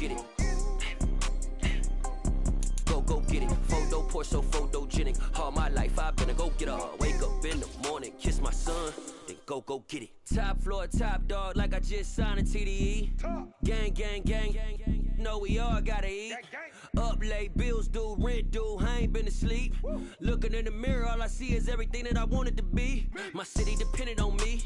get it. Go get it. Photo pour so photogenic. All my life I've been a go-getter. Wake up in the morning, kiss my son, then go get it. Top floor, top dog, like I just signed a TDE. Gang, gang, gang, gang, gang. No, we all gotta eat. Up late, bills due, rent due, I ain't been asleep. Looking in the mirror, all I see is everything that I wanted to be. My city depended on me,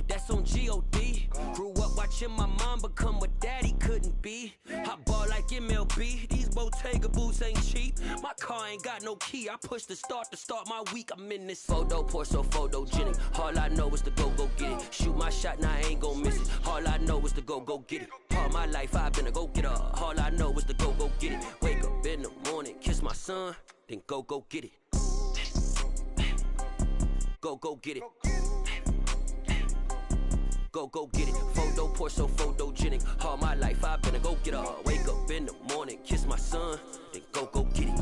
that's on G.O.D. Grew up watching my mom become what daddy couldn't be. I ball like MLB, these Bottega boots ain't cheap. My car ain't got no key, I push the start to start my week. I'm in this photo pour so photogenic. All I know is to go get it. Shoot my shot, now I ain't gon' miss it. All I know is to go get it. All my life I've been a go-getter. All I know is to go get it. Wake up in the morning, kiss my son, then go get it. Go get it. Go get it. Photo pour so photogenic. All my life I've been a go-getter. Wake up in the morning, kiss my son, then go get it.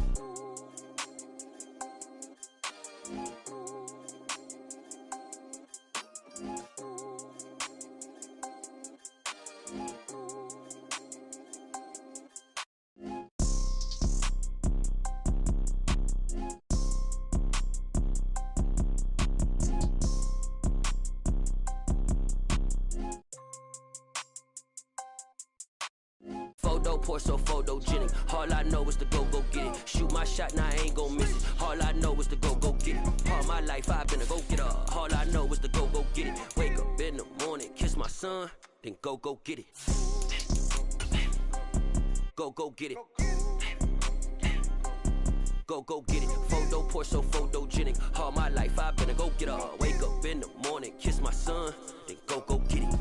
Photo pour so photogenic. All I know is to go get it. Shoot my shot, now I ain't gon' miss it. All I know is to go get it. All my life I've been a go-getter. All I know is to go get it. Wake up in the morning, kiss my son, then go get it. Go get it. Go get it. Photo pour so photogenic. All my life I've been a go-getter. Wake up in the morning, kiss my son, then go get it.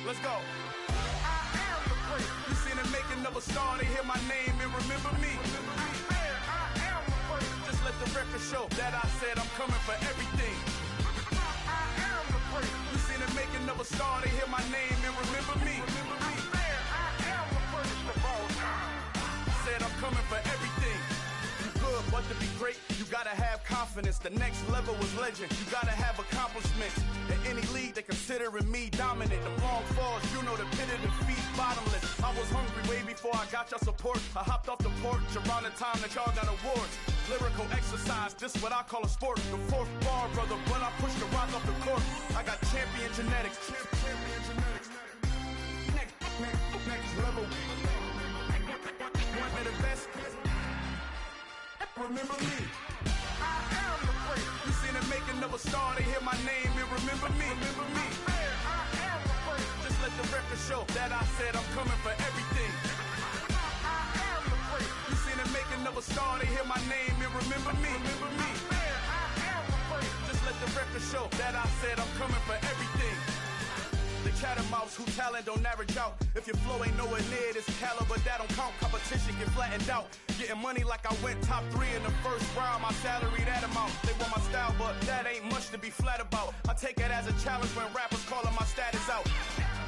Let's go. I am the prince. You seen the making of a star, they hear my name and remember me. I am the prince. Just let the record show that I said I'm coming for everything. I am the prince. You seen the making of a star, they hear my name and remember me. I am the prince of all time. Said I'm coming for everything. Good, but to be great, you gotta have confidence. The next level was legend, you gotta have accomplishments. In any league, they considering me dominant. The long falls, you know the pit of defeat, bottomless. I was hungry way before I got your support. I hopped off the porch around the time that y'all got awards. Lyrical exercise, this what I call a sport. The fourth bar, brother, when I push the rock off the court. I got champion genetics. Next level. One of the best. Remember me. I am the prince. You seen the making of a star, they hear my name and remember me. I am the prince. Just let the record show that I said I'm coming for everything. I am the prince. You seen the making of a star, they hear my name and remember me. I am the prince. Just let the record show that I said I'm coming for everything. The catamounts who talent don't average out. If your flow ain't nowhere near this caliber, that don't count. Competition get flattened out. Getting money like I went top 3 in the first round. My salary that amount. They want my style, but that ain't much to be flat about. I take it as a challenge when rappers calling my status out.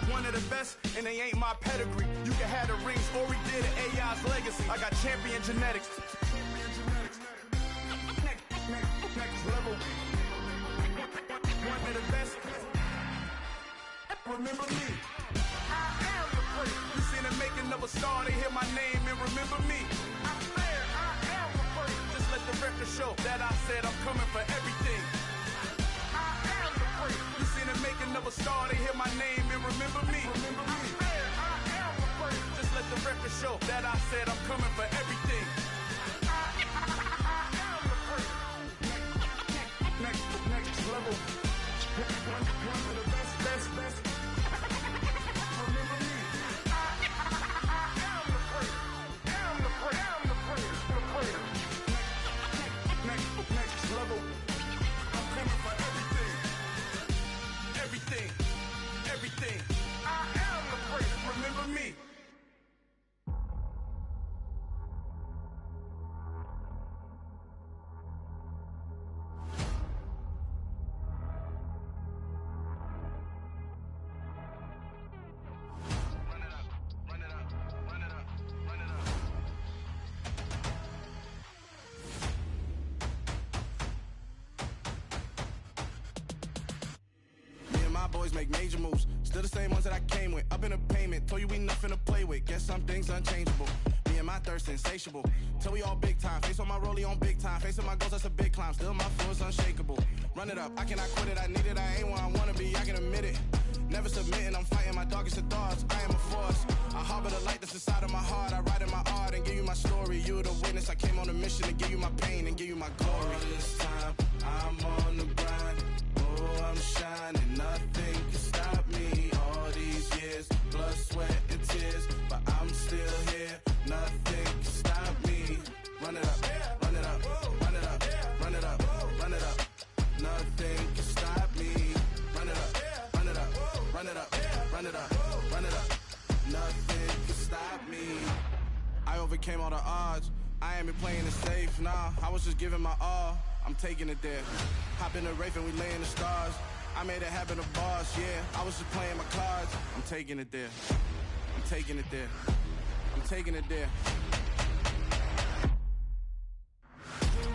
One of the best, and they ain't my pedigree. You can have the rings, or we did it, AI's legacy. I got champion genetics. Next level. One of the best. Remember me. I am the prince. You seen the making of a star, they hear my name and remember me. I am the prince. Just let the record show that I said I'm coming for everything. I am the prince. You seen the making of a star, they hear my name and remember me. I am the prince. Just let the record show that I said I'm coming for everything. I am the prince. Next level. One of the best. Remember me. I am the prince. Am the prince. Next level. I'm coming for everything. I am the prince. Remember me. niggas make major moves. Still the same ones that I came with. Up in a payment, told you we nothing to play with. Guess some things unchangeable. Me and my thirst insatiable. Till we all big time. Face on my rollie on big time. Facing my goals, that's a big climb. Still my flow is unshakable. Run it up, I cannot quit it. I need it, I ain't where I wanna be, I can admit it. Never submitting, I'm fighting my darkest of thoughts. I am a force. I harbor the light that's inside of my heart. I write in my art and give you my story. You are the witness. I came on a mission to give you my pain and give you my glory. All this time, I'm on the grind. Oh, I'm shining. Nothing can stop me. All these years, blood, sweat, and tears. But I'm still here. Nothing can stop me. Run it up, run it up, run it up, run it up, run it up. Nothing can stop me. Run it up, run it up, run it up, run it up, run it up. Nothing can stop me. I overcame all the odds. I ain't been playing it safe, nah. I was just giving my all. I'm taking it there. Hop in the Wraith and we lay in the stars. I made it happen to boss, yeah. I was just playing my cards. I'm taking it there. I'm taking it there. I'm taking it there.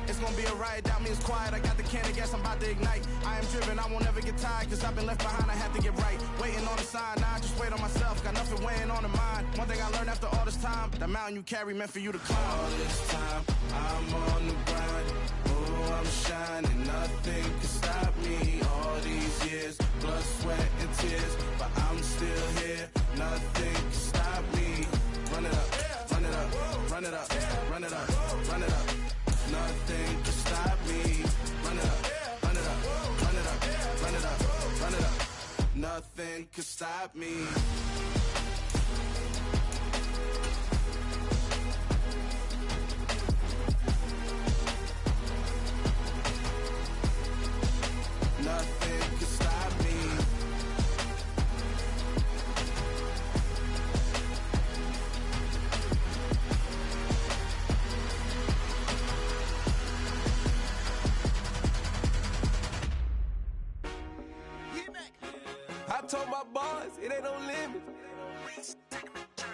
It's gonna be a riot, doubt me it's quiet. I got the can of gas, I'm about to ignite. I am driven, I won't ever get tired, cause I've been left behind, I have to get right. Waiting on the sign, now I just wait on myself. Got nothing weighing on the mind. One thing I learned after all this time, the mountain you carry meant for you to climb. All this time, I'm on the grind. Oh, I'm shining, nothing can stop me. All these years, blood, sweat, and tears. But I'm still here, nothing can stop me. Run it up, run it up, run it up, run it up, run it up. Nothing can stop me. Run it up, run it up, run it up, run it up, run it up. Nothing can stop me. Nothing can stop me. I told my boys, it ain't no limit.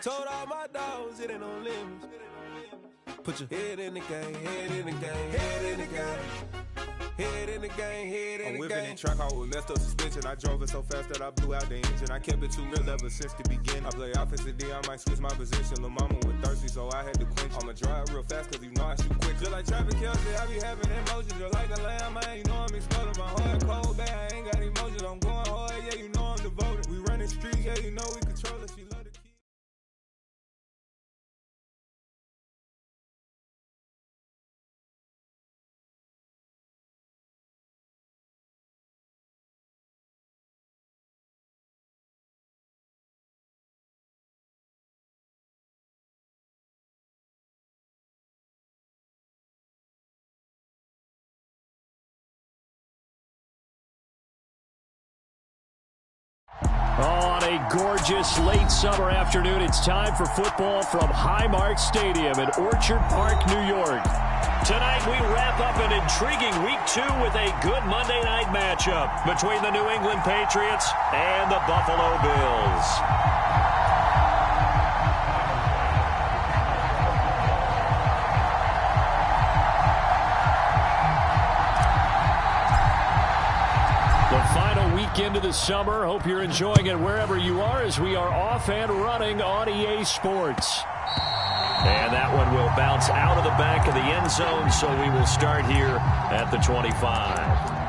Told all my dogs, it ain't no limit. Put your head in the game, head in the game, head in the game. Head in the game, head in the game. I'm whipping in track, I was left up suspension. I drove it so fast that I blew out the engine. I kept it too real ever since the beginning. I play offensive D, I might switch my position. Lil' mama was thirsty, so I had to quench. I'ma drive real fast, cause you know I shoot quick. Just like traffic Kelsey, I be having emotions. Just like a lamb, man, you know I'm exploding. My heart cold, bad, I ain't got emotions. I'm going hard, yeah, you know I'm devoted. We running streets, yeah, you know we control it. She love the kid. On a gorgeous late summer afternoon, it's time for football from Highmark Stadium in Orchard Park, New York. Tonight, we wrap up an intriguing Week 2 with a good Monday night matchup between the New England Patriots and the Buffalo Bills. Into the summer. Hope you're enjoying it wherever you are as we are off and running on EA Sports. And that one will bounce out of the back of the end zone, so we will start here at the 25.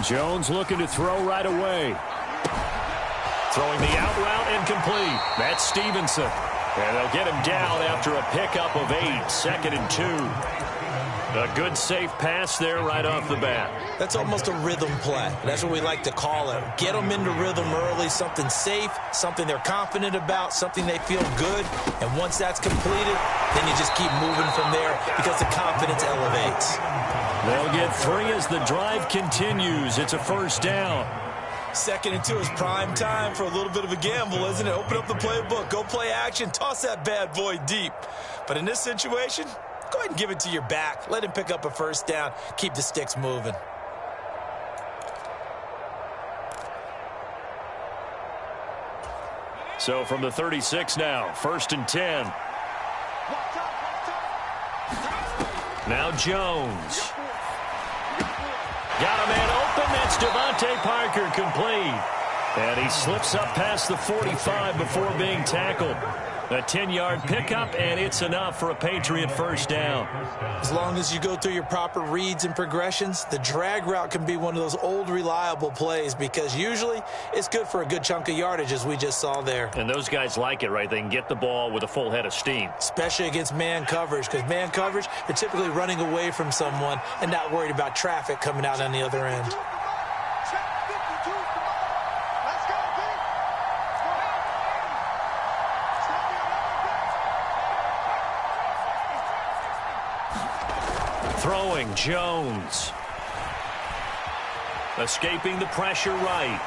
Jones looking to throw right away. Throwing the out route incomplete. That's Stevenson. And they'll get him down after a pickup of 8, 2nd and 2. A good safe pass there right off the bat. That's almost a rhythm play. That's what we like to call it. Get them into rhythm early, something safe, something they're confident about, something they feel good. And once that's completed, then you just keep moving from there because the confidence elevates. They'll get 3 as the drive continues. It's a first down. 2nd and 2 is prime time for a little bit of a gamble, isn't it? Open up the playbook, go play action, toss that bad boy deep. But in this situation, go ahead and give it to your back. Let him pick up a first down. Keep the sticks moving. So from the 36 now, 1st and 10. Now Jones. Got a man open. That's Devontae Parker, complete. And he slips up past the 45 before being tackled. A 10-yard pickup, and it's enough for a Patriot first down. As long as you go through your proper reads and progressions, the drag route can be one of those old reliable plays because usually it's good for a good chunk of yardage, as we just saw there. And those guys like it, right? They can get the ball with a full head of steam. Especially against man coverage, because man coverage, they're typically running away from someone and not worried about traffic coming out on the other end. Throwing, Jones. Escaping the pressure right.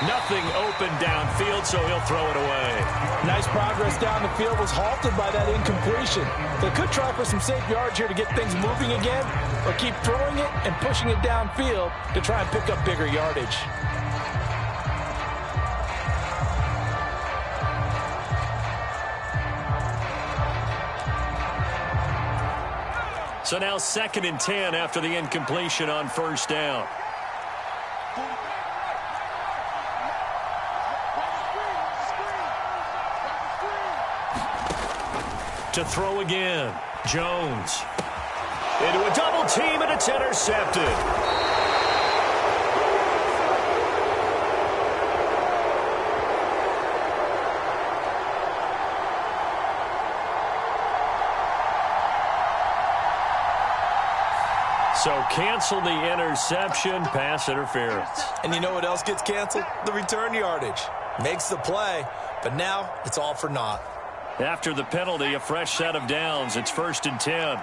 Nothing open downfield, so he'll throw it away. Nice progress down the field, was halted by that incompletion. They could try for some safe yards here to get things moving again, or keep throwing it and pushing it downfield to try and pick up bigger yardage. So now 2nd and 10 after the incompletion on first down. To throw again, Jones. Into a double team, and it's intercepted. So cancel the interception, pass interference. And you know what else gets canceled? The return yardage. Makes the play, but now it's all for naught. After the penalty, a fresh set of downs. It's 1st and 10.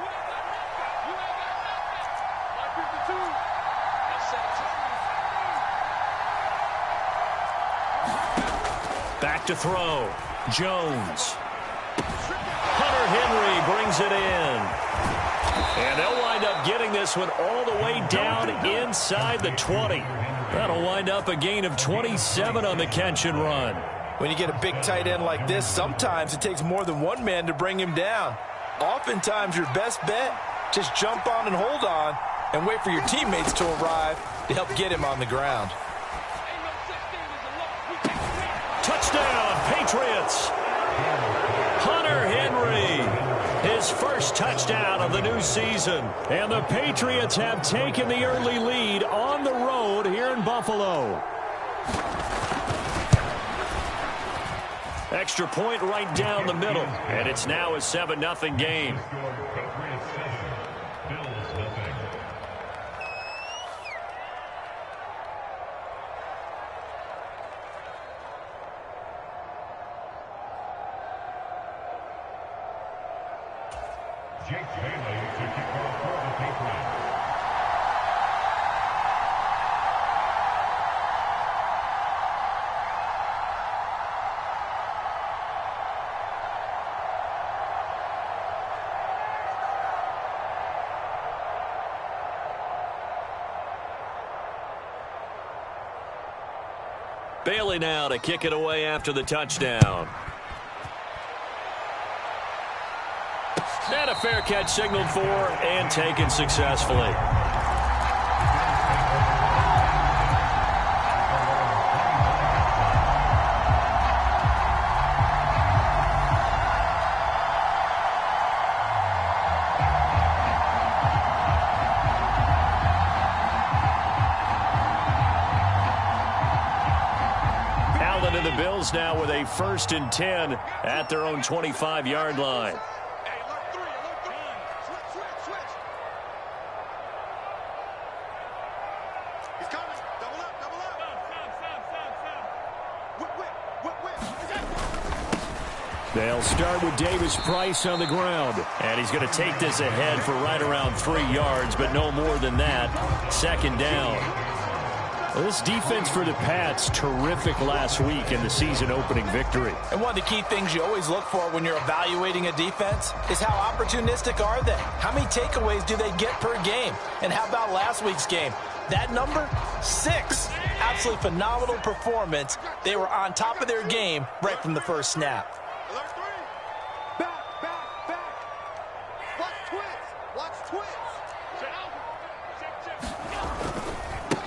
Back to throw. Jones. Hunter Henry brings it in. And they'll wind up getting this one all the way down inside the 20. That'll wind up a gain of 27 on the catch and run. When you get a big tight end like this, sometimes it takes more than one man to bring him down. Oftentimes, your best bet, just jump on and hold on and wait for your teammates to arrive to help get him on the ground. Touchdown, Patriots! Hunter Henry, his first touchdown of the new season. And the Patriots have taken the early lead on the road here in Buffalo. Extra point right down the middle. And it's now a 7-0 game. Bailey now to kick it away after the touchdown. And a fair catch signaled for and taken successfully. The Bills now with a 1st and 10 at their own 25-yard line. They'll start with Davis Price on the ground. And he's going to take this ahead for right around 3 yards, but no more than that. Second down. Well, this defense for the Pats, terrific last week in the season-opening victory. And one of the key things you always look for when you're evaluating a defense is how opportunistic are they? How many takeaways do they get per game? And how about last week's game? That number, 6. Absolutely phenomenal performance. They were on top of their game right from the first snap.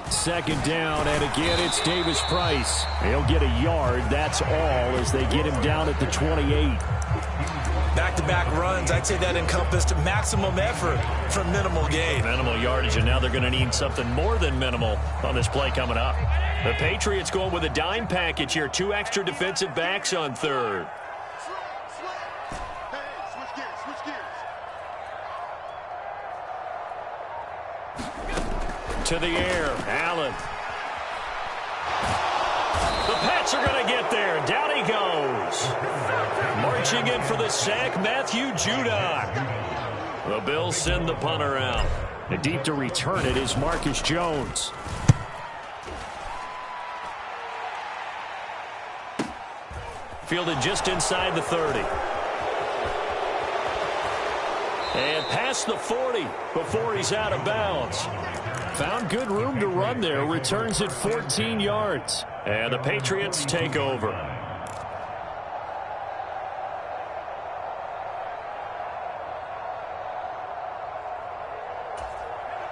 Second down, and again, it's Davis Price. He'll get a yard. That's all as they get him down at the 28. Back-to-back runs, I'd say that encompassed maximum effort for minimal gain. Minimal yardage, and now they're going to need something more than minimal on this play coming up. The Patriots going with a dime package here. 2 extra defensive backs on third. To the air, Allen. The Pats are going to get there. Down he goes. Marching in for the sack, Matthew Judon. The Bills send the punter out. And deep to return it is Marcus Jones. Fielded just inside the 30. And past the 40 before he's out of bounds. Found good room to run there. Returns it 14 yards. And the Patriots take over.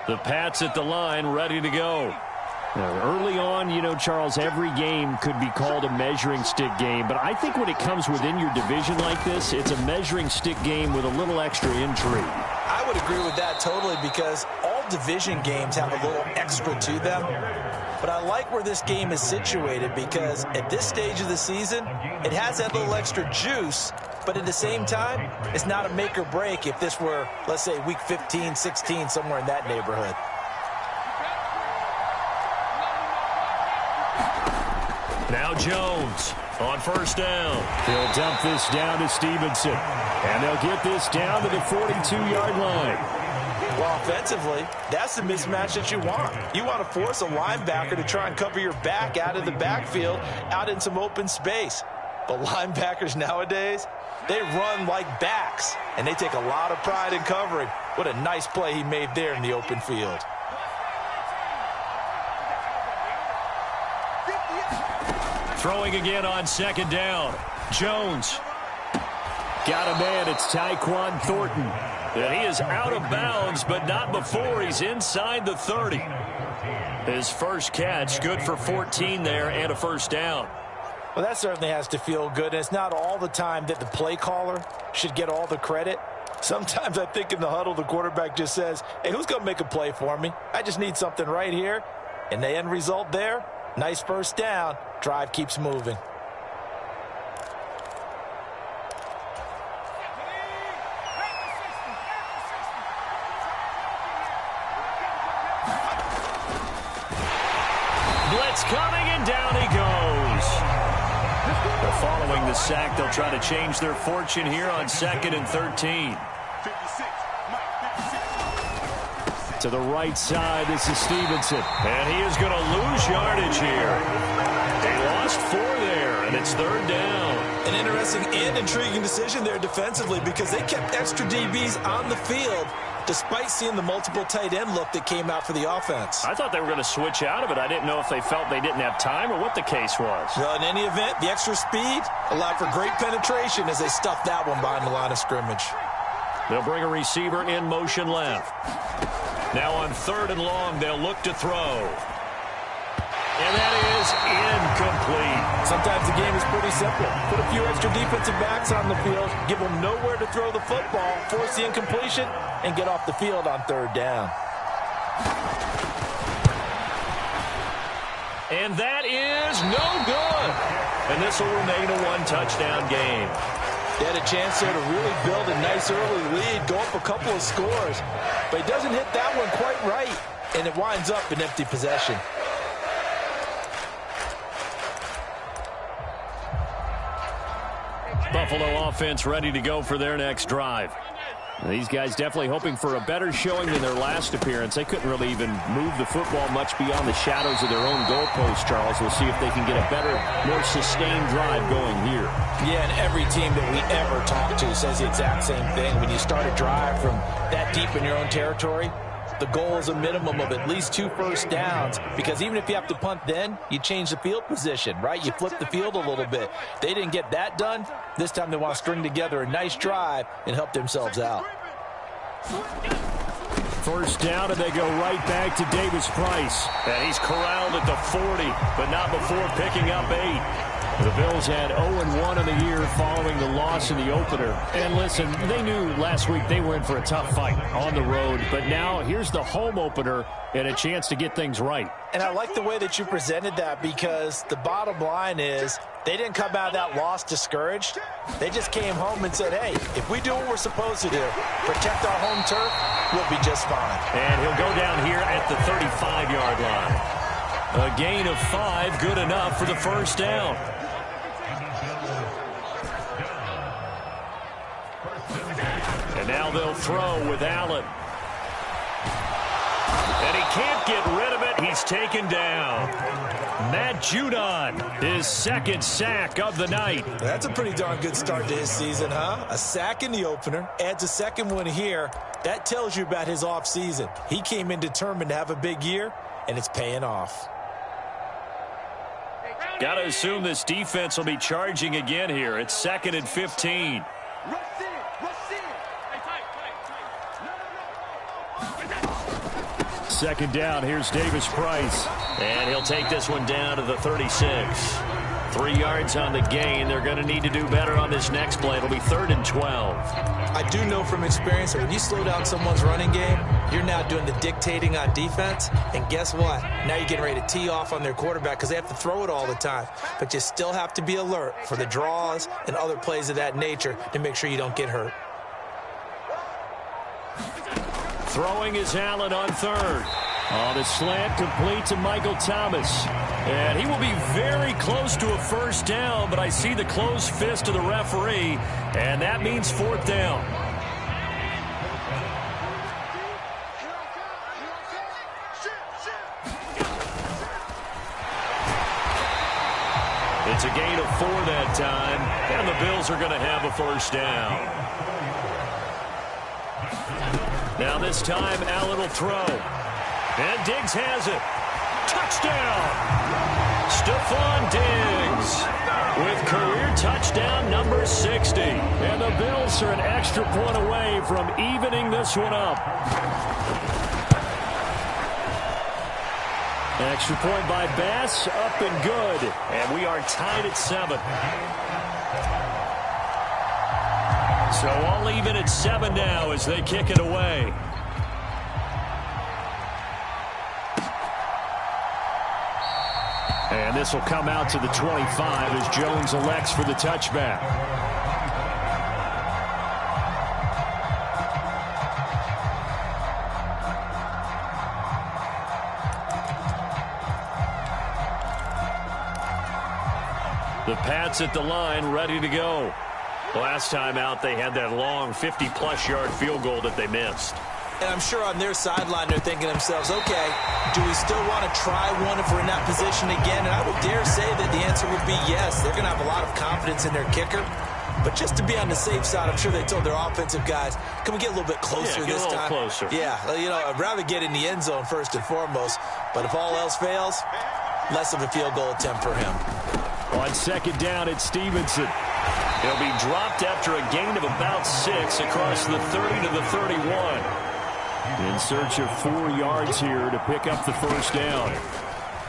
The Pats at the line, ready to go. Now, early on, you know, Charles, every game could be called a measuring stick game. But I think when it comes within your division like this, it's a measuring stick game with a little extra intrigue. I would agree with that totally because all division games have a little extra to them. But I like where this game is situated because at this stage of the season, it has that little extra juice. But at the same time, it's not a make or break if this were, let's say, week 15, 16, somewhere in that neighborhood. Now Jones on first down. He'll dump this down to Stevenson. And they'll get this down to the 42-yard line. Well, offensively, that's the mismatch that you want. You want to force a linebacker to try and cover your back out of the backfield, out in some open space. But linebackers nowadays, they run like backs, and they take a lot of pride in covering. What a nice play he made there in the open field. Throwing again on second down. Jones. Got a man. It's Tyquan Thornton. And he is out of bounds, but not before he's inside the 30. His first catch, good for 14 there and a first down. Well, that certainly has to feel good. And it's not all the time that the play caller should get all the credit. Sometimes I think in the huddle, the quarterback just says, hey, who's going to make a play for me? I just need something right here. And the end result there, nice first down. Drive keeps moving. Blitz coming, and down he goes. Following the sack, they'll try to change their fortune here on 2nd and 13. To the right side, this is Stevenson. And he is going to lose yardage here. They lost 4 there, and it's 3rd down. An interesting and intriguing decision there defensively because they kept extra DBs on the field despite seeing the multiple tight end look that came out for the offense. I thought they were going to switch out of it. I didn't know if they felt they didn't have time or what the case was. Well, in any event, the extra speed allowed for great penetration as they stuffed that one behind the line of scrimmage. They'll bring a receiver in motion left. Now on 3rd and long, they'll look to throw. And that is incomplete. Sometimes the game is pretty simple. Put a few extra defensive backs on the field, give them nowhere to throw the football, force the incompletion, and get off the field on 3rd down. And that is no good. And this will remain a 1-touchdown game. They had a chance there to really build a nice early lead, go up a couple of scores. But he doesn't hit that one quite right, and it winds up an empty possession. The Buffalo offense ready to go for their next drive. These guys definitely hoping for a better showing than their last appearance. They couldn't really even move the football much beyond the shadows of their own goalpost, Charles. We'll see if they can get a better, more sustained drive going here. Yeah, and every team that we ever talk to says the exact same thing. When you start a drive from that deep in your own territory, the goal is a minimum of at least 2 first downs, because even if you have to punt then, you change the field position, right? You flip the field a little bit. They didn't get that done. This time they want to string together a nice drive and help themselves out. First down, and they go right back to Davis Price. And he's corralled at the 40, but not before picking up 8. The Bills had 0-1 in the year following the loss in the opener. And listen, they knew last week they were in for a tough fight on the road. But now here's the home opener and a chance to get things right. And I like the way that you presented that, because the bottom line is they didn't come out of that loss discouraged. They just came home and said, hey, if we do what we're supposed to do, protect our home turf, we'll be just fine. And he'll go down here at the 35-yard line. A gain of 5, good enough for the first down. And now they'll throw with Allen. And he can't get rid of it. He's taken down. Matt Judon, his second sack of the night. That's a pretty darn good start to his season, huh? A sack in the opener, adds a second one here. That tells you about his offseason. He came in determined to have a big year, and it's paying off. Got to assume this defense will be charging again here. It's 2nd and 15. Second down, here's Davis Price. And he'll take this one down to the 36. 3 yards on the gain. They're going to need to do better on this next play. It'll be 3rd and 12. I do know from experience that when you slow down someone's running game, you're now doing the dictating on defense. And guess what? Now you're getting ready to tee off on their quarterback because they have to throw it all the time. But you still have to be alert for the draws and other plays of that nature to make sure you don't get hurt. Throwing is Allen on 3rd. On a slant, complete to Michael Thomas. And he will be very close to a first down, but I see the closed fist of the referee, and that means 4th down. It's a gain of 4 that time, and the Bills are going to have a first down. Now this time, Allen will throw. And Diggs has it. Touchdown! Stephon Diggs with career touchdown number 60. And the Bills are an extra point away from evening this one up. Extra point by Bass, up and good. And we are tied at 7. So all even at 7 now as they kick it away. And this will come out to the 25 as Jones elects for the touchback. The Pats at the line, ready to go. Last time out, they had that long 50-plus yard field goal that they missed. And I'm sure on their sideline they're thinking to themselves, okay, do we still want to try one if we're in that position again? And I would dare say that the answer would be yes. They're going to have a lot of confidence in their kicker. But just to be on the safe side, I'm sure they told their offensive guys, can we get a little bit closer this time? Closer. Yeah, you know, I'd rather get in the end zone first and foremost. But if all else fails, less of a field goal attempt for him. On second down, it's Stevenson. He'll be dropped after a gain of about 6 across the 30 to the 31. In search of 4 yards here to pick up the first down.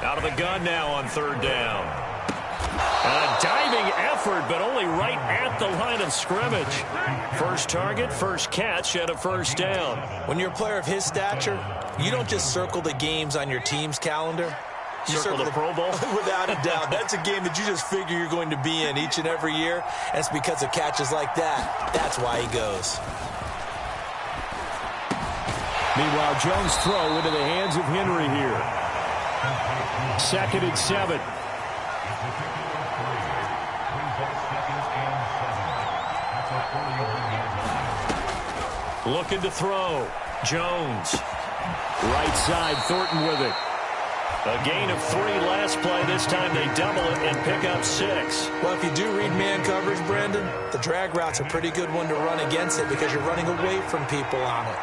Out of the gun now on 3rd down. A diving effort, but only right at the line of scrimmage. First target, first catch, and a first down. When you're a player of his stature, you don't just circle the games on your team's calendar. You circle the Pro Bowl? Without a doubt. That's a game that you just figure you're going to be in each and every year. And it's because of catches like that. That's why he goes. Meanwhile, Jones' throw into the hands of Henry here. 2nd and 7. Looking to throw. Jones. Right side, Thornton with it. A gain of 3 last play. This time they double it and pick up 6. Well, if you do read man coverage, Brandon, the drag route's a pretty good one to run against it because you're running away from people on it.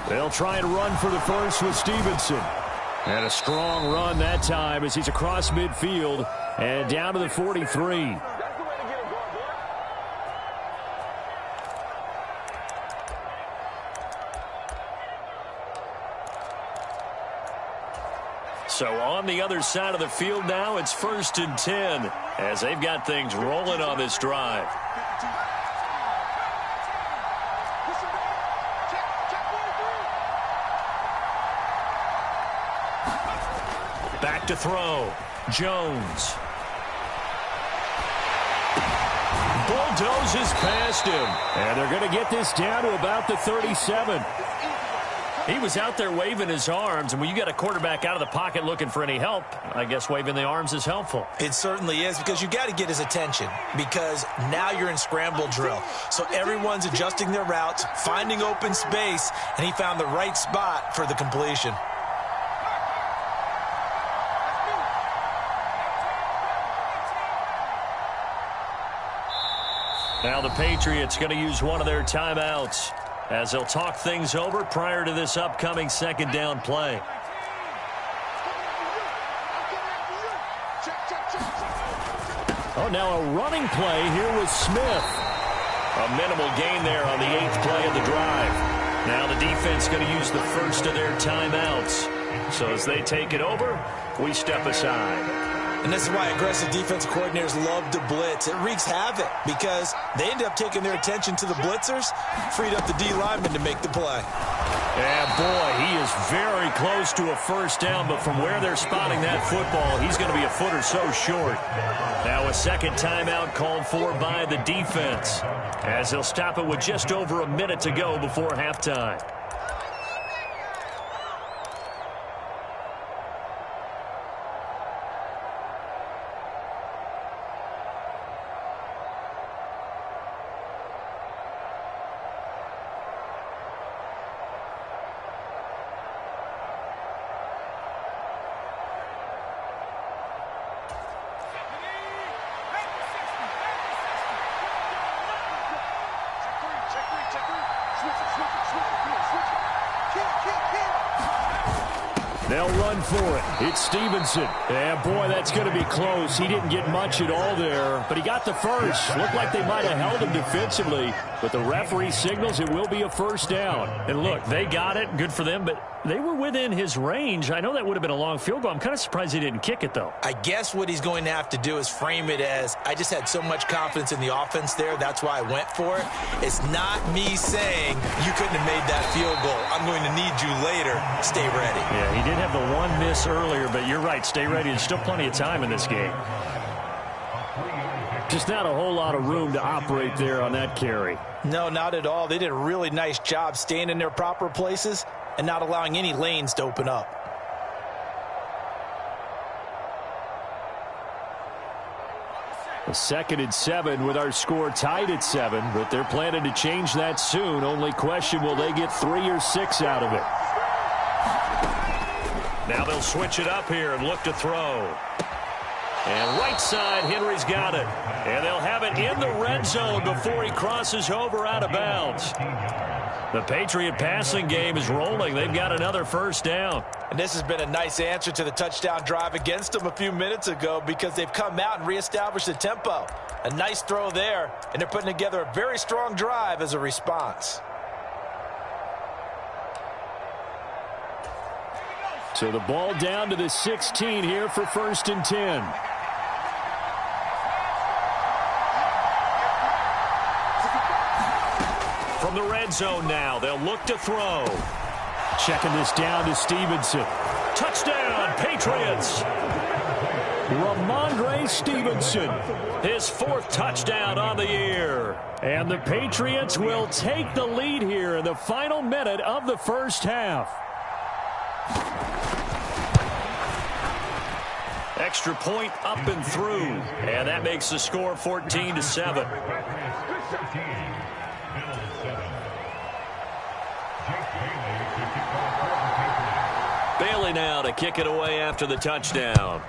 They'll try and run for the first with Stevenson. And a strong run that time as he's across midfield and down to the 43. So on the other side of the field now, it's 1st and 10 as they've got things rolling on this drive. Back to throw. Jones. Bulldozes past him. And they're going to get this down to about the 37. He was out there waving his arms, and when you got a quarterback out of the pocket looking for any help, I guess waving the arms is helpful. It certainly is, because you got to get his attention, because now you're in scramble drill. So everyone's adjusting their routes, finding open space, and he found the right spot for the completion. Now the Patriots going to use one of their timeouts as they'll talk things over prior to this upcoming 2nd down play. Oh, now a running play here with Smith. A minimal gain there on the 8th play of the drive. Now the defense going to use the first of their timeouts. So as they take it over, we step aside. And this is why aggressive defensive coordinators love to blitz. It wreaks havoc because they end up taking their attention to the blitzers, freed up the D lineman to make the play. And boy, he is very close to a first down, but from where they're spotting that football, he's going to be a foot or so short. Now a second timeout called for by the defense as they'll stop it with just over a minute to go before halftime. They'll run for it. It's Stevenson. And boy, that's going to be close. He didn't get much at all there, but he got the first. Looked like they might have held him defensively, but the referee signals it will be a first down. And look, they got it. Good for them, but they were within his range. I know that would have been a long field goal. I'm kind of surprised he didn't kick it, though. I guess what he's going to have to do is frame it as, I just had so much confidence in the offense there, that's why I went for it. It's not me saying you couldn't have made that field goal. I'm going to need you later. Stay ready. Yeah, he did have the one miss earlier, but you're right. Stay ready. There's still plenty of time in this game. Just not a whole lot of room to operate there on that carry. No, not at all. They did a really nice job staying in their proper places and not allowing any lanes to open up. A 2nd and 7 with our score tied at 7, but they're planning to change that soon. Only question, will they get 3 or 6 out of it? Now they'll switch it up here and look to throw. And right side, Henry's got it. And they'll have it in the red zone before he crosses over out of bounds. The Patriot passing game is rolling. They've got another first down. And this has been a nice answer to the touchdown drive against them a few minutes ago because they've come out and reestablished the tempo. A nice throw there, and they're putting together a very strong drive as a response. So the ball down to the 16 here for 1st and 10. From the red zone now, they'll look to throw. Checking this down to Stevenson. Touchdown, Patriots! Ramondre Stevenson, his 4th touchdown on the year. And the Patriots will take the lead here in the final minute of the first half. Extra point up and through. And that makes the score 14-7. Bailey now to kick it away after the touchdown.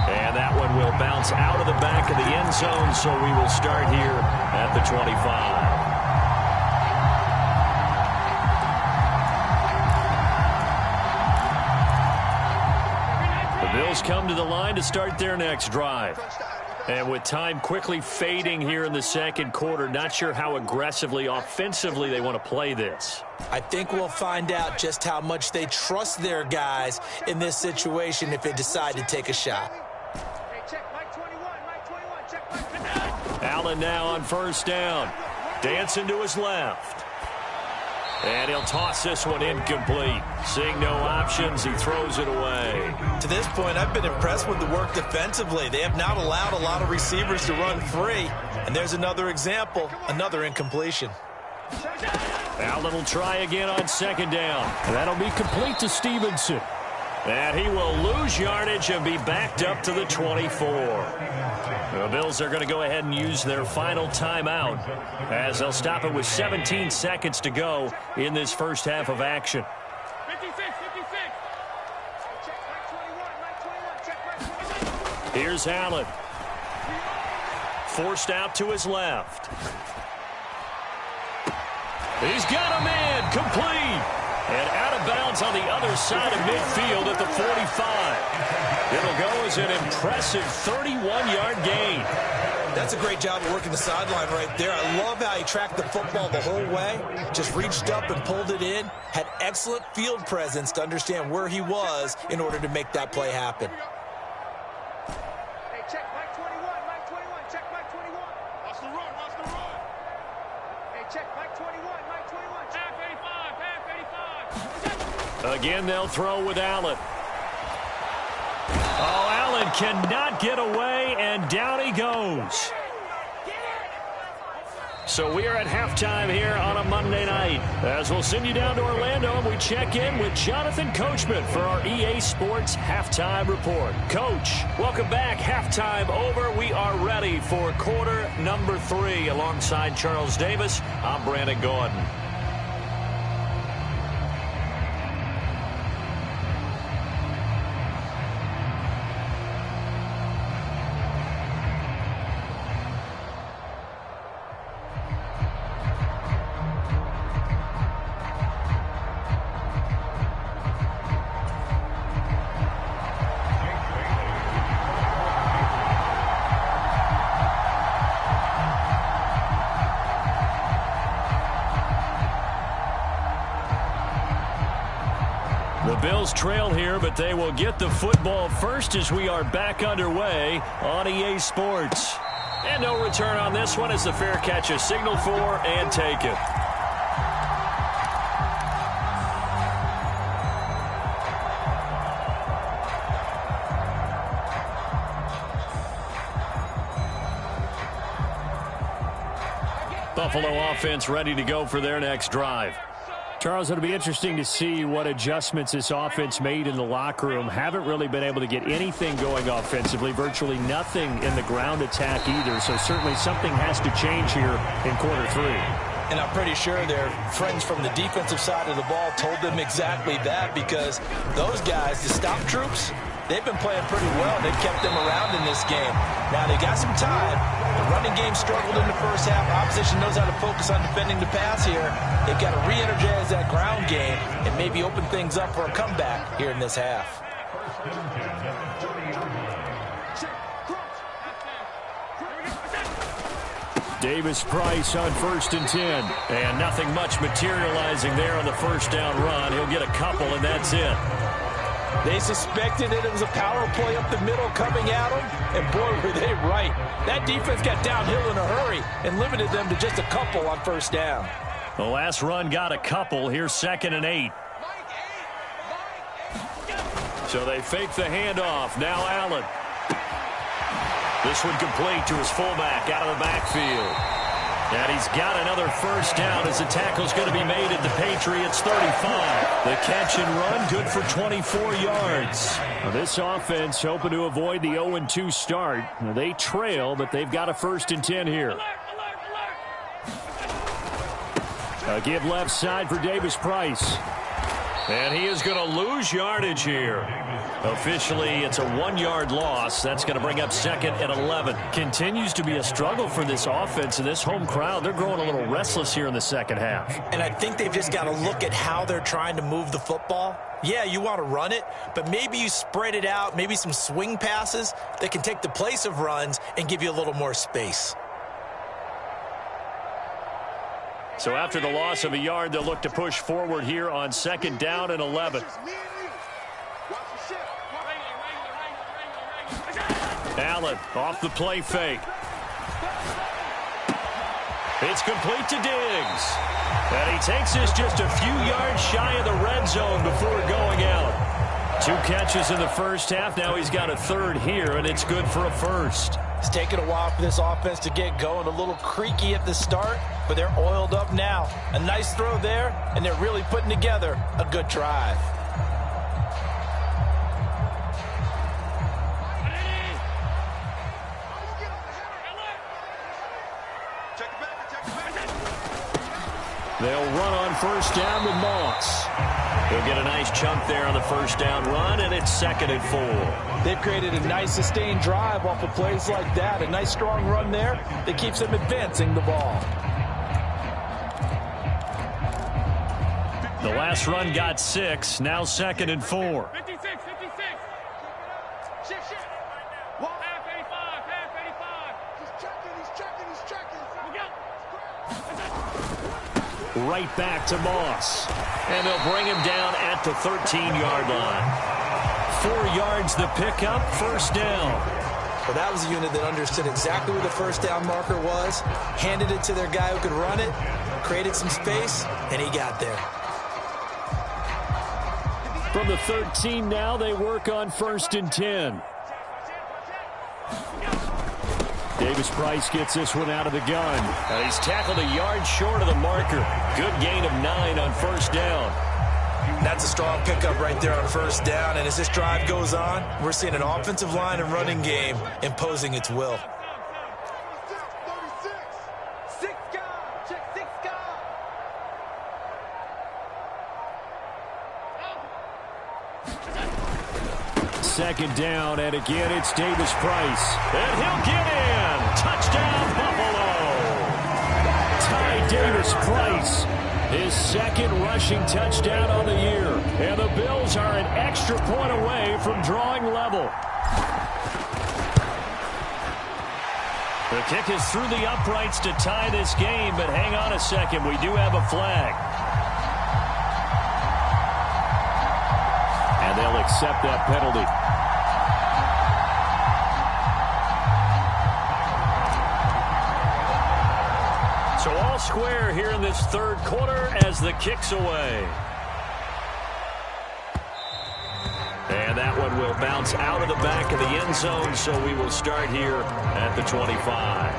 And that one will bounce out of the back of the end zone, so we will start here at the 25. The Bills come to the line to start their next drive. And with time quickly fading here in the second quarter, not sure how aggressively, offensively they want to play this. I think we'll find out just how much they trust their guys in this situation if they decide to take a shot. Allen now on first down. Dancing to his left. And he'll toss this one incomplete. Seeing no options, he throws it away. To this point, I've been impressed with the work defensively. They have not allowed a lot of receivers to run free. And there's another example, another incompletion. Allen will try again on second down. And that'll be complete to Stevenson. And he will lose yardage and be backed up to the 24. The Bills are going to go ahead and use their final timeout as they'll stop it with 17 seconds to go in this first half of action. 56. Here's Allen. Forced out to his left. He's got him in. Complete. And out of bounds on the other side of midfield at the 45. It'll go as an impressive 31-yard gain. That's a great job of working the sideline right there. I love how he tracked the football the whole way. Just reached up and pulled it in. Had excellent field presence to understand where he was in order to make that play happen. Hey, check Mike 21, Mike 21, check Mike 21. Watch the run, watch the run. Hey, check Mike 21, Mike 21, check 85, half 85. Again, they'll throw with Allen. Oh, Allen cannot get away, and down he goes. So we are at halftime here on a Monday night. As we'll send you down to Orlando, and we check in with Jonathan Coachman for our EA Sports Halftime Report. Coach, welcome back. Halftime over. We are ready for quarter number 3. Alongside Charles Davis, I'm Brandon Gordon. Bills trail here, but they will get the football first as we are back underway on EA Sports. And no return on this one as the fair catch is signaled for and taken. Buffalo offense ready to go for their next drive. Charles, it'll be interesting to see what adjustments this offense made in the locker room. Haven't really been able to get anything going offensively, virtually nothing in the ground attack either. So certainly something has to change here in quarter 3. And I'm pretty sure their friends from the defensive side of the ball told them exactly that, because those guys, the stop troops, they've been playing pretty well. They've kept them around in this game. Now they got some time. The running game struggled in the first half. Opposition knows how to focus on defending the pass here. They've got to re-energize that ground game and maybe open things up for a comeback here in this half. Davis Price on 1st and 10. And nothing much materializing there on the first down run. He'll get a couple, and that's it. They suspected that it was a power play up the middle coming at them, and boy, were they right. That defense got downhill in a hurry and limited them to just a couple on first down. The last run got a couple. Here's 2nd and 8. So they fake the handoff. Now Allen. This one complete to his fullback out of the backfield. And he's got another first down as the tackle's going to be made at the Patriots 35. The catch and run good for 24 yards. Now this offense hoping to avoid the 0-2 start. Now they trail, but they've got a 1st and 10 here. A give left side for Davis Price. And he is going to lose yardage here. Officially, it's a 1-yard loss. That's going to bring up 2nd and 11. Continues to be a struggle for this offense and this home crowd. They're growing a little restless here in the second half. And I think they've just got to look at how they're trying to move the football. Yeah, you want to run it, but maybe you spread it out, maybe some swing passes that can take the place of runs and give you a little more space. So after the loss of a yard, they'll look to push forward here on 2nd down and 11. Allen off the play fake. It's complete to Diggs. And he takes this just a few yards shy of the red zone before going out. 2 catches in the first half. Now he's got a 3rd here, and it's good for a 1st. It's taken a while for this offense to get going. A little creaky at the start, but they're oiled up now. A nice throw there, and they're really putting together a good drive. They'll run on 1st down with Moss. He'll get a nice chunk there on the 1st down run, and it's 2nd and 4. They've created a nice sustained drive off of plays like that. A nice strong run there that keeps them advancing the ball. The last run got 6. Now 2nd and 4. 56. Shit. Half 85. He's checking. We go. Right back to Moss. And they'll bring him down at the 13-yard line. 4 yards the pickup, 1st down. Well, that was a unit that understood exactly where the 1st down marker was, handed it to their guy who could run it, created some space, and he got there. From the 13 now, they work on 1st and 10. Davis Price gets this one out of the gun. And he's tackled a yard short of the marker. Good gain of 9 on 1st down. That's a strong pickup right there on 1st down. And as this drive goes on, we're seeing an offensive line and running game imposing its will. Second down, and again it's Davis Price. And he'll get in. Touchdown, Buffalo. Ty Davis Price, his 2nd rushing touchdown on the year. And the Bills are an extra point away from drawing level. The kick is through the uprights to tie this game, but hang on a second. We do have a flag. And they'll accept that penalty. So all square here in this 3rd quarter as the kick's away. And that one will bounce out of the back of the end zone, so we will start here at the 25.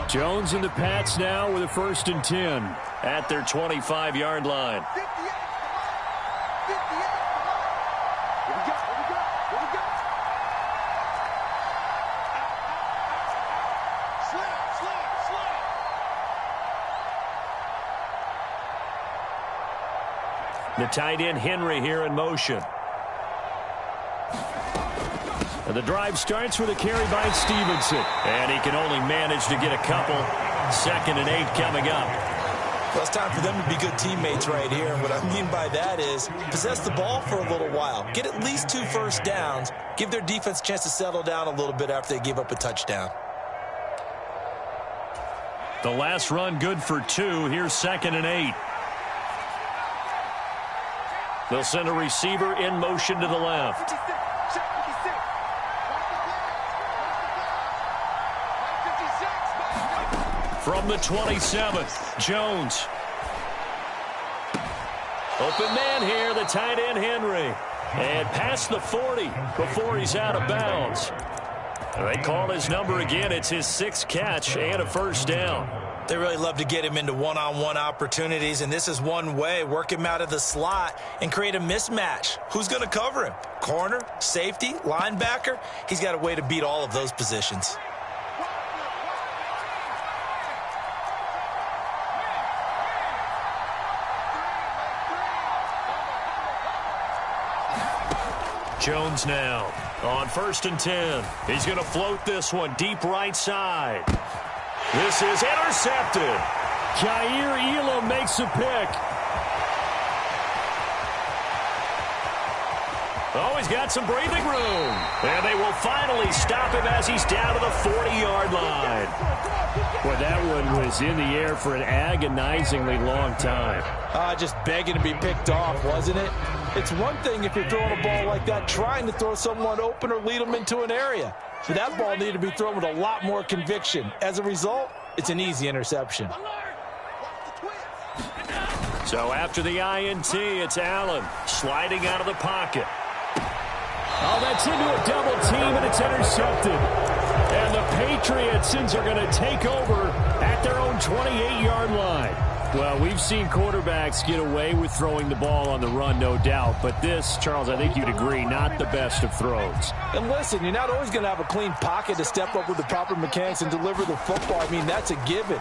Jones and the Pats now with a 1st and 10 at their 25-yard line. The tight end Henry here in motion. And the drive starts with a carry by Stevenson. And he can only manage to get a couple. 2nd and 8 coming up. Well, it's time for them to be good teammates right here. And what I mean by that is possess the ball for a little while. Get at least 2 first downs. Give their defense a chance to settle down a little bit after they give up a touchdown. The last run good for 2. Here's 2nd and 8. They'll send a receiver in motion to the left. From the 27, Jones. Open man here, the tight end Henry. And past the 40 before he's out of bounds. They call his number again. It's his 6th catch and a first down. They really love to get him into one-on-one opportunities, and this is one way. Work him out of the slot and create a mismatch. Who's going to cover him? Corner, safety, linebacker? He's got a way to beat all of those positions. Jones now on 1st and 10. He's going to float this one deep right side. This is intercepted. Jair Elam makes a pick. Oh, he's got some breathing room. And they will finally stop him as he's down to the 40-yard line. Boy, that one was in the air for an agonizingly long time. Just begging to be picked off, wasn't it? It's one thing if you're throwing a ball like that, trying to throw someone open or lead them into an area. But that ball needed to be thrown with a lot more conviction. As a result, it's an easy interception. So after the INT, it's Allen sliding out of the pocket. Oh, that's into a double team, and it's intercepted. And the Patriots are going to take over at their own 28-yard line. Well, we've seen quarterbacks get away with throwing the ball on the run, no doubt. But this, Charles, I think you'd agree, not the best of throws. And listen, you're not always going to have a clean pocket to step up with the proper mechanics and deliver the football. I mean, that's a given.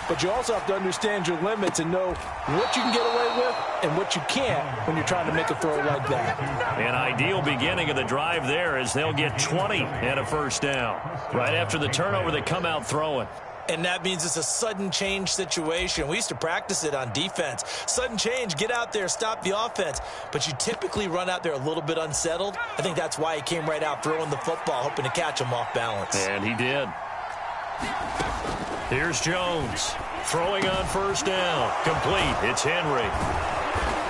But you also have to understand your limits and know what you can get away with and what you can't when you're trying to make a throw like that. An ideal beginning of the drive there as they'll get 20 and a first down. Right after the turnover, they come out throwing. And that means it's a sudden change situation. We used to practice it on defense. Sudden change, get out there, stop the offense. But you typically run out there a little bit unsettled. I think that's why he came right out throwing the football, hoping to catch him off balance. And he did. Here's Jones throwing on first down. Complete. It's Henry.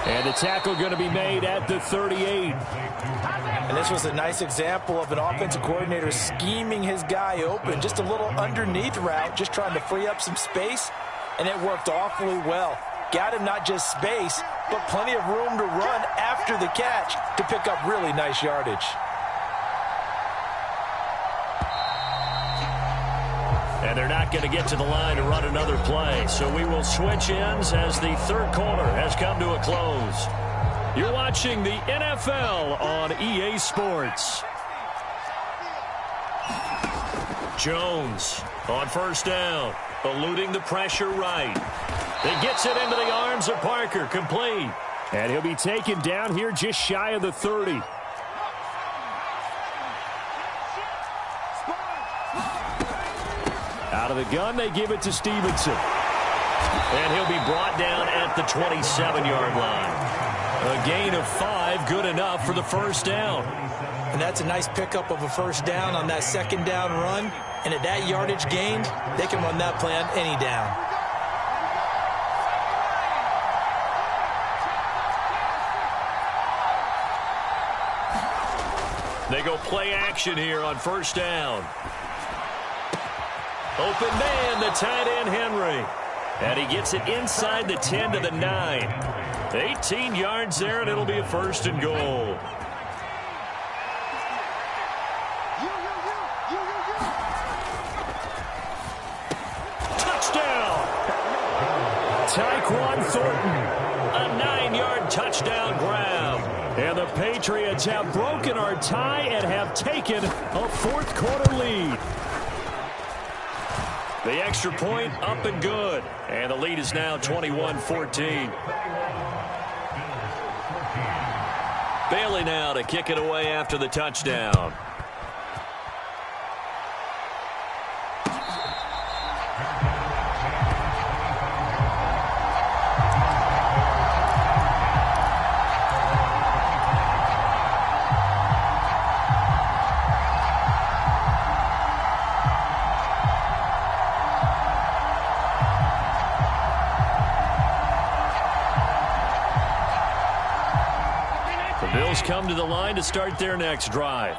And the tackle going to be made at the 38. And this was a nice example of an offensive coordinator scheming his guy open. Just a little underneath route, just trying to free up some space. And it worked awfully well. Got him not just space, but plenty of room to run after the catch to pick up really nice yardage. And they're not going to get to the line to run another play. So we will switch ends as the third quarter has come to a close. You're watching the NFL on EA Sports. Jones on first down, eluding the pressure right. He gets it into the arms of Parker, complete. And he'll be taken down here just shy of the 30. Out of the gun, they give it to Stevenson. And he'll be brought down at the 27-yard line. A gain of 5, good enough for the first down. And that's a nice pickup of a first down on that second down run. And at that yardage gained, they can run that play on any down. They go play action here on first down. Open man, the tight end, Henry. And he gets it inside the 10 to the 9. 18 yards there, and it'll be a first and goal. Touchdown! Tyquan Thornton, a 9-yard touchdown grab. And the Patriots have broken our tie and have taken a fourth quarter lead. The extra point up and good. And the lead is now 21-14. Bailey now to kick it away after the touchdown. Bills come to the line to start their next drive.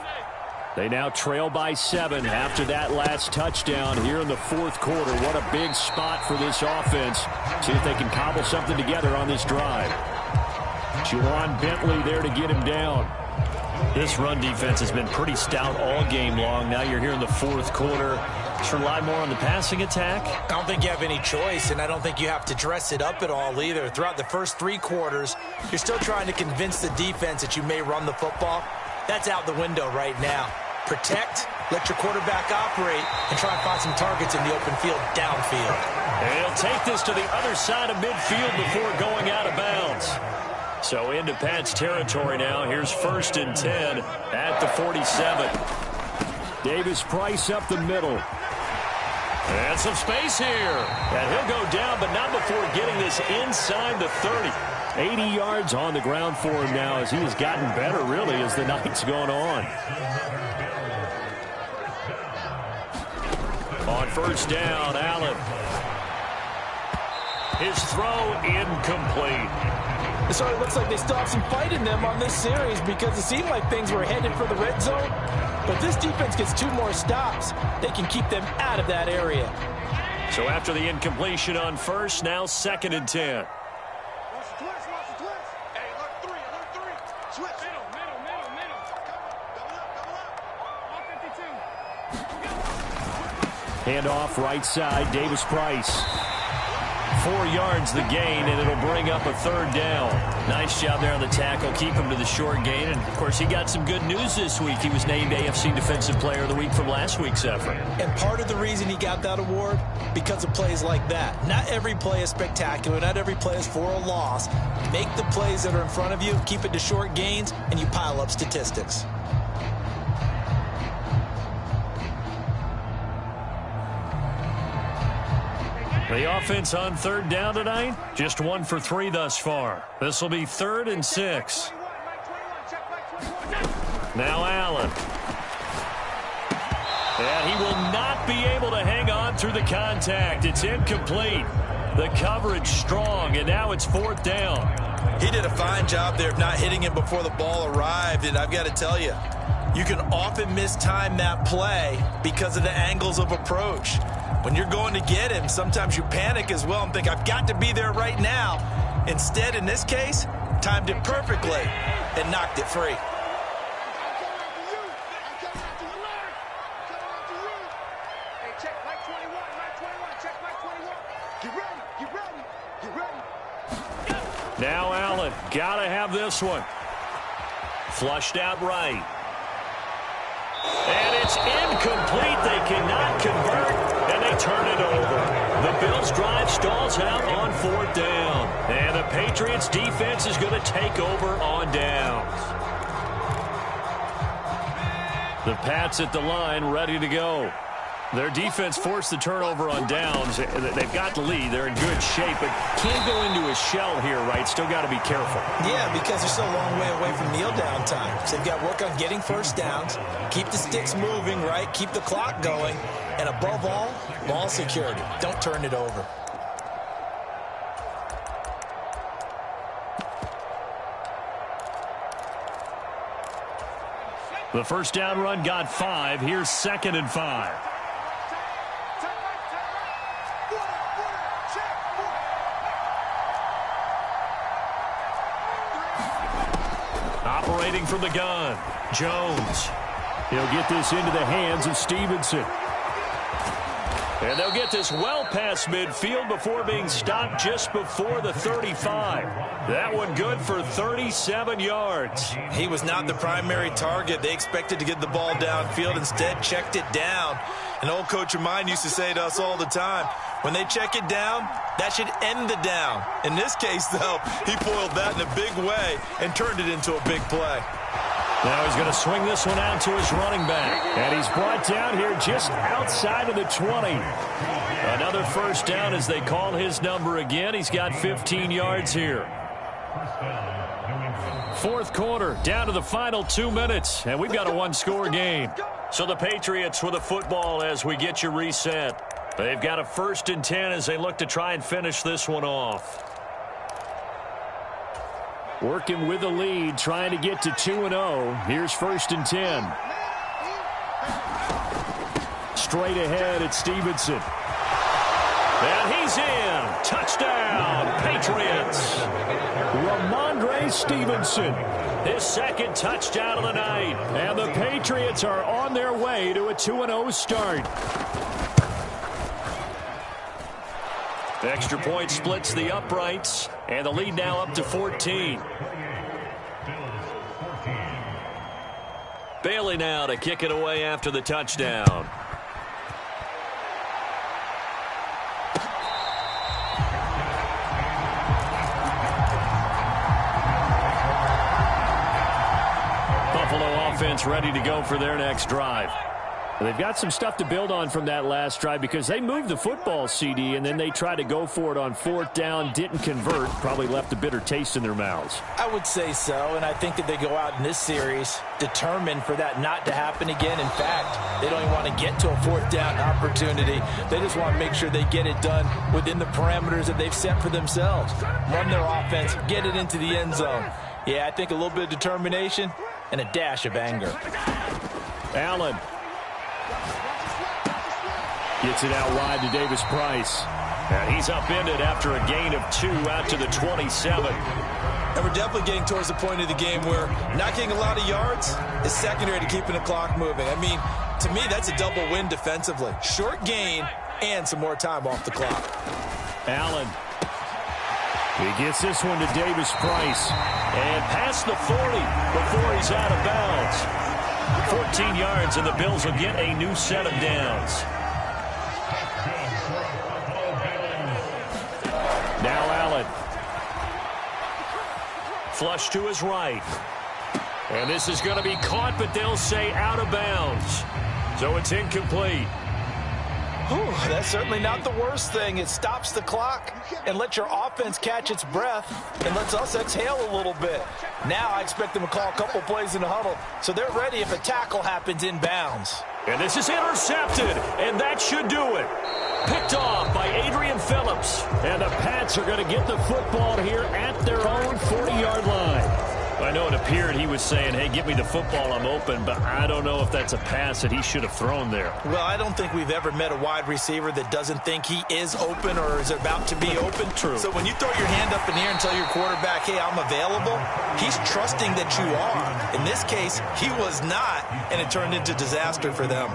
They now trail by 7 after that last touchdown here in the fourth quarter. What a big spot for this offense. See if they can cobble something together on this drive. Juwan Bentley there to get him down. This run defense has been pretty stout all game long. Now you're here in the fourth quarter. Should rely more on the passing attack? I don't think you have any choice, and I don't think you have to dress it up at all either. Throughout the first 3 quarters, you're still trying to convince the defense that you may run the football. That's out the window right now. Protect, let your quarterback operate, and try and find some targets in the open field downfield. And he'll take this to the other side of midfield before going out of bounds. So into Pat's territory now. Here's 1st and 10 at the 47. Davis Price up the middle. And some space here. And he'll go down, but not before getting this inside the 30. 80 yards on the ground for him now as he has gotten better, really, as the night's gone on. On 1st down, Allen. His throw incomplete. So it looks like they still have some fight in them on this series because it seemed like things were headed for the red zone. But this defense gets 2 more stops. They can keep them out of that area. So after the incompletion on 1st, now 2nd and 10. Hand off right side, Davis Price. 4 yards the gain, and it'll bring up a 3rd down. Nice job there on the tackle. Keep him to the short gain. And, of course, he got some good news this week. He was named AFC Defensive Player of the Week from last week's effort. And part of the reason he got that award, because of plays like that. Not every play is spectacular. Not every play is for a loss. Make the plays that are in front of you, keep it to short gains, and you pile up statistics. The offense on 3rd down tonight, just 1 for 3 thus far. This will be 3rd and 6. Now Allen. And he will not be able to hang on through the contact. It's incomplete. The coverage strong, and now it's 4th down. He did a fine job there of not hitting him before the ball arrived, and I've got to tell you, you can often mistime that play because of the angles of approach. When you're going to get him, sometimes you panic as well and think, I've got to be there right now. Instead, in this case, timed it perfectly and knocked it free. Now Allen, gotta have this one. Flushed out right. And it's incomplete. They cannot convert, and they turn it over. The Bills drive stalls out on 4th down. And the Patriots defense is going to take over on downs. The Pats at the line ready to go. Their defense forced the turnover on downs. They've got the lead. They're in good shape, but can't go into a shell here, right? Still got to be careful. Yeah, because they're still a long way away from kneel down time. So they've got to work on getting 1st downs, keep the sticks moving, right? Keep the clock going. And above all, ball security. Don't turn it over. The 1st down run got 5. Here's 2nd and 5. Operating from the gun, Jones. He'll get this into the hands of Stevenson. And they'll get this well past midfield before being stopped just before the 35. That one good for 37 yards. He was not the primary target. They expected to get the ball downfield. Instead, checked it down. An old coach of mine used to say to us all the time, when they check it down, that should end the down. In this case, though, he foiled that in a big way and turned it into a big play. Now he's going to swing this one out to his running back. And he's brought down here just outside of the 20. Another 1st down as they call his number again. He's got 15 yards here. 4th quarter, down to the final 2 minutes. And we've got a 1-score game. So the Patriots with a football as we get you reset. They've got a 1st and 10 as they look to try and finish this one off. Working with the lead, trying to get to 2-0. Here's 1st and 10. Straight ahead at Stevenson. And he's in. Touchdown, Patriots. Ramon Rhamondre Stevenson. His second touchdown of the night. And the Patriots are on their way to a 2-0 start. The extra point splits the uprights, and the lead now up to 14. Bailey now to kick it away after the touchdown. Buffalo offense ready to go for their next drive. They've got some stuff to build on from that last drive because they moved the football, CD, and then they tried to go for it on fourth down, didn't convert, probably left a bitter taste in their mouths. I would say so, and I think that they go out in this series determined for that not to happen again. In fact, they don't even want to get to a fourth down opportunity. They just want to make sure they get it done within the parameters that they've set for themselves. Run their offense, get it into the end zone. Yeah, I think a little bit of determination and a dash of anger. Allen gets it out wide to Davis Price. And he's upended after a gain of 2 out to the 27. And we're definitely getting towards the point of the game where not getting a lot of yards is secondary to keeping the clock moving. I mean, to me, that's a double win defensively. Short gain and some more time off the clock. Allen. He gets this one to Davis Price. And past the 40 before he's out of bounds. 14 yards, and the Bills will get a new set of downs. Now Allen. Flush to his right. And this is going to be caught, but they'll say out of bounds. So it's incomplete. Whew, that's certainly not the worst thing. It stops the clock and lets your offense catch its breath and lets us exhale a little bit. Now I expect them to call a couple plays in the huddle so they're ready if a tackle happens in bounds. And this is intercepted, and that should do it. Picked off by Adrian Phillips. And the Pats are going to get the football here at their own 40-yard line. I know it appeared he was saying, hey, give me the football, I'm open, but I don't know if that's a pass that he should have thrown there. Well, I don't think we've ever met a wide receiver that doesn't think he is open or is about to be open. True. So when you throw your hand up in the air and tell your quarterback, hey, I'm available, he's trusting that you are. In this case, he was not, and it turned into disaster for them.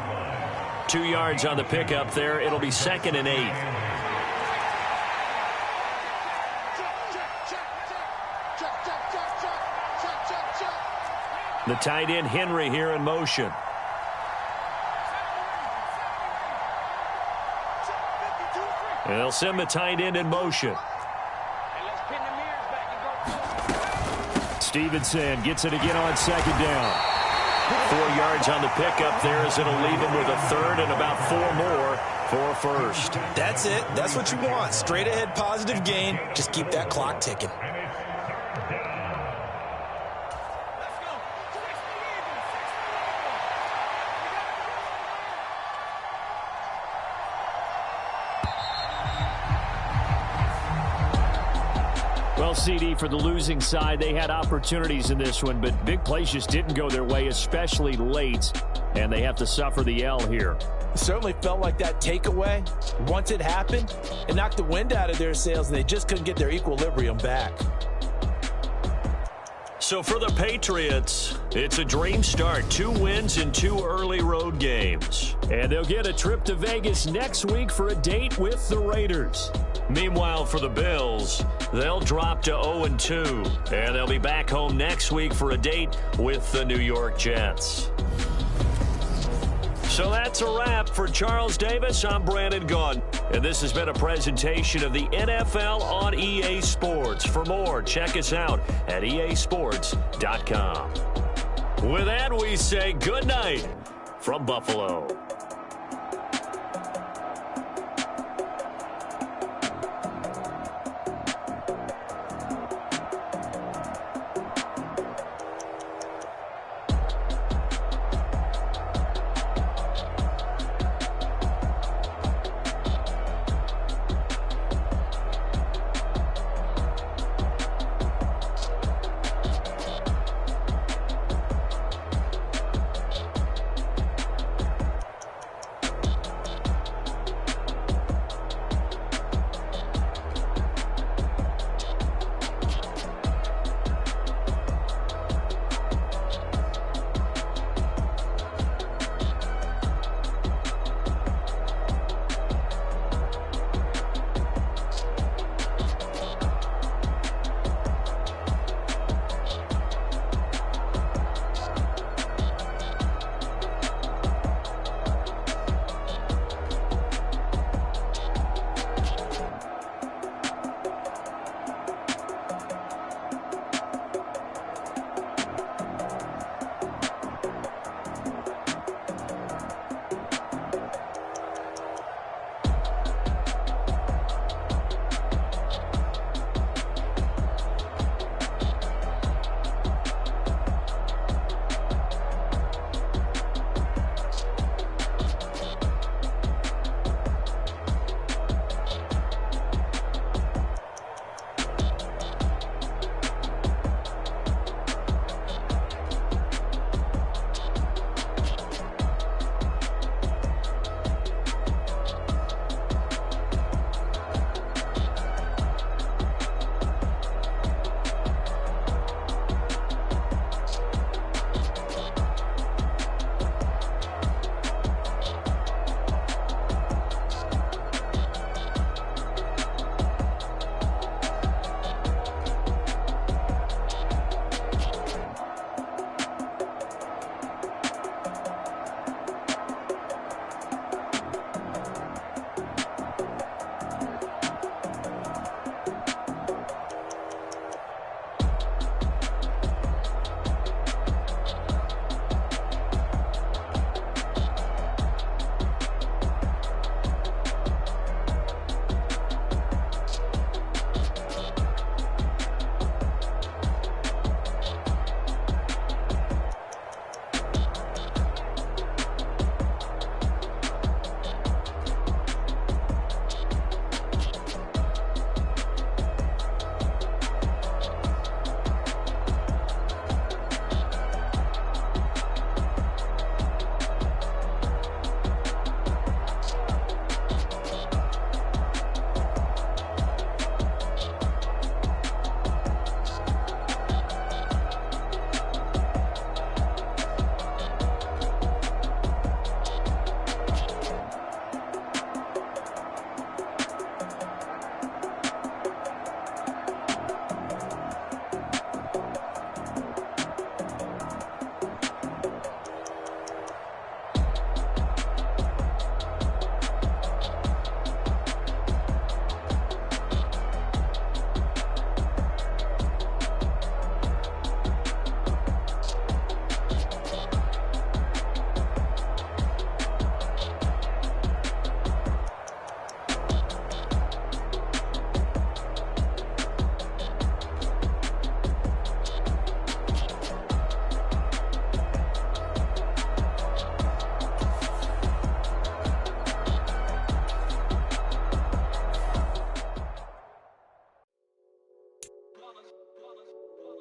2 yards on the pickup there. It'll be 2nd and 8. The tight end Henry here in motion. And they'll send the tight end in motion. Stevenson gets it again on 2nd down. 4 yards on the pickup there as it'll leave him with a 3rd and about 4 more for a first. That's it. That's what you want. Straight ahead positive gain. Just keep that clock ticking. Well, CD, for the losing side, they had opportunities in this one, but big plays just didn't go their way, especially late, and they have to suffer the L here. It certainly felt like that takeaway, once it happened, it knocked the wind out of their sails, and they just couldn't get their equilibrium back. So for the Patriots, it's a dream start. 2 wins in 2 early road games. And they'll get a trip to Vegas next week for a date with the Raiders. Meanwhile, for the Bills, they'll drop to 0-2. And they'll be back home next week for a date with the New York Jets. So that's a wrap. For Charles Davis, I'm Brandon Gunn. And this has been a presentation of the NFL on EA Sports. For more, check us out at easports.com. With that, we say good night from Buffalo.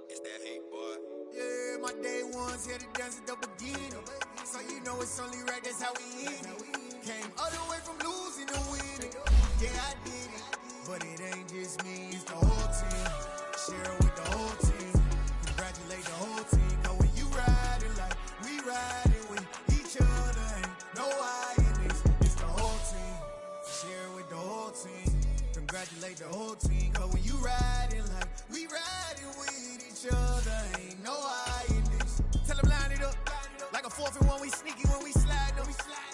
It's that heat, boy. Yeah, my day ones here to dance at the beginning. So you know it's only right, that's how we end it. Came all the way from losing to winning. Yeah, I did it. But it ain't just me, it's the whole team. Share it with the whole team. Congratulate the whole team. Cause when you riding like we riding with each other, ain't no I in this. It's the whole team. Share it with the whole team. Congratulate the whole team. Cause when you riding like we riding with each other, ain't no I in this. Tell them line it up. Like a 4th and 1, we sneaky when we